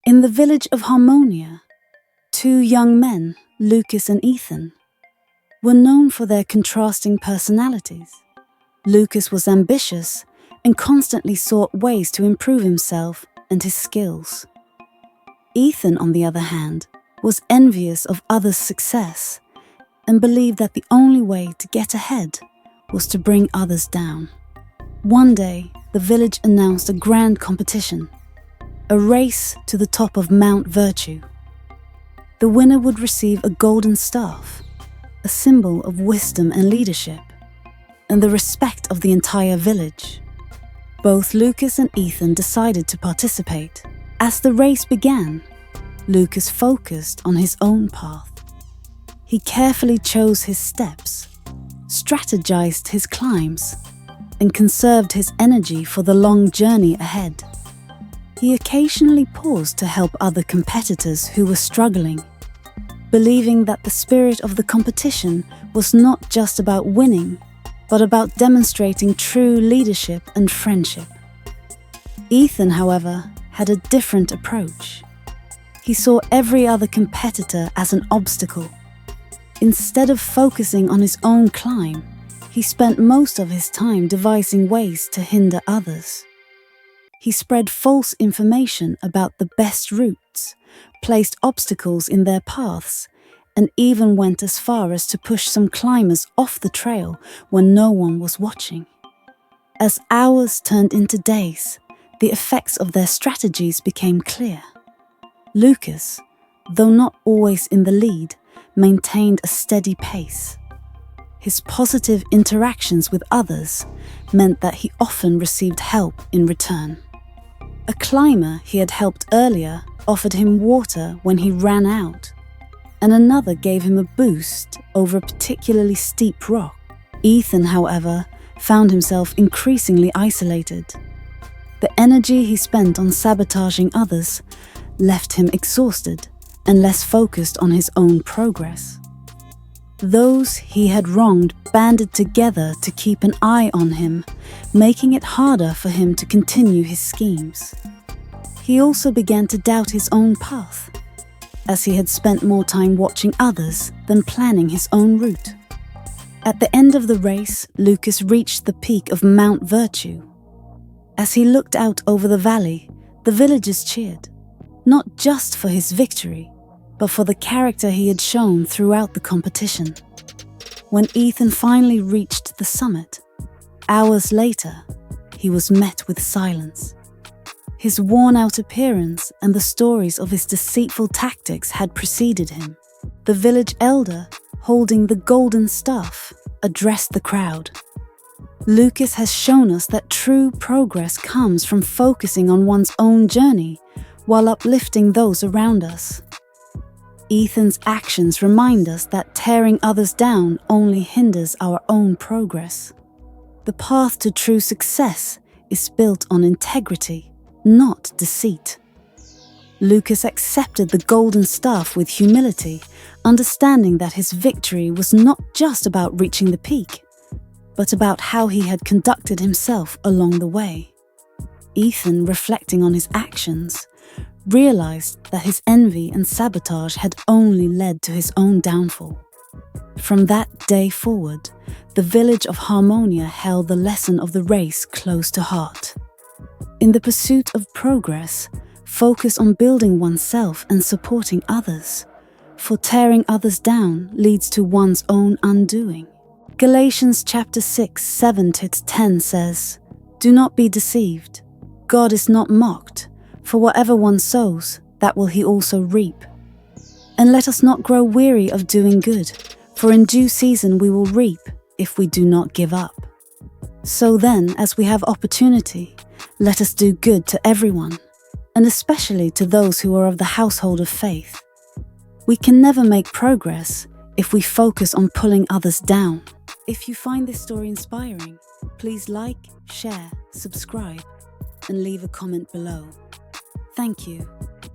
In the village of Harmonia, two young men, Lucas and Ethan, were known for their contrasting personalities. Lucas was ambitious and constantly sought ways to improve himself and his skills. Ethan, on the other hand, was envious of others' success and believed that the only way to get ahead was to bring others down. One day, the village announced a grand competition, a race to the top of Mount Virtue. The winner would receive a golden staff, a symbol of wisdom and leadership, and the respect of the entire village. Both Lucas and Ethan decided to participate. As the race began, Lucas focused on his own path. He carefully chose his steps, strategized his climbs, and conserved his energy for the long journey ahead. He occasionally paused to help other competitors who were struggling, believing that the spirit of the competition was not just about winning, but about demonstrating true leadership and friendship. Ethan, however, had a different approach. He saw every other competitor as an obstacle. Instead of focusing on his own climb, he spent most of his time devising ways to hinder others. He spread false information about the best routes, placed obstacles in their paths, and even went as far as to push some climbers off the trail when no one was watching. As hours turned into days, the effects of their strategies became clear. Lucas, though not always in the lead, maintained a steady pace. His positive interactions with others meant that he often received help in return. A climber he had helped earlier offered him water when he ran out, and another gave him a boost over a particularly steep rock. Ethan, however, found himself increasingly isolated. The energy he spent on sabotaging others left him exhausted and less focused on his own progress. Those he had wronged banded together to keep an eye on him, making it harder for him to continue his schemes. He also began to doubt his own path, as he had spent more time watching others than planning his own route. At the end of the race, Lucas reached the peak of Mount Virtue. As he looked out over the valley, the villagers cheered, not just for his victory, but for the character he had shown throughout the competition. When Ethan finally reached the summit, hours later, he was met with silence. His worn-out appearance and the stories of his deceitful tactics had preceded him. The village elder, holding the golden staff, addressed the crowd. Lucas has shown us that true progress comes from focusing on one's own journey while uplifting those around us. Ethan's actions remind us that tearing others down only hinders our own progress. The path to true success is built on integrity, not deceit. Lucas accepted the golden staff with humility, understanding that his victory was not just about reaching the peak, but about how he had conducted himself along the way. Ethan, reflecting on his actions, realized that his envy and sabotage had only led to his own downfall. From that day forward, the village of Harmonia held the lesson of the race close to heart. In the pursuit of progress, focus on building oneself and supporting others, for tearing others down leads to one's own undoing. Galatians chapter 6, 7-10 says, "Do not be deceived. God is not mocked. For whatever one sows, that will he also reap. And let us not grow weary of doing good, for in due season we will reap if we do not give up. So then, as we have opportunity, let us do good to everyone, and especially to those who are of the household of faith. We can never make progress if we focus on pulling others down." If you find this story inspiring, please like, share, subscribe, and leave a comment below. Thank you.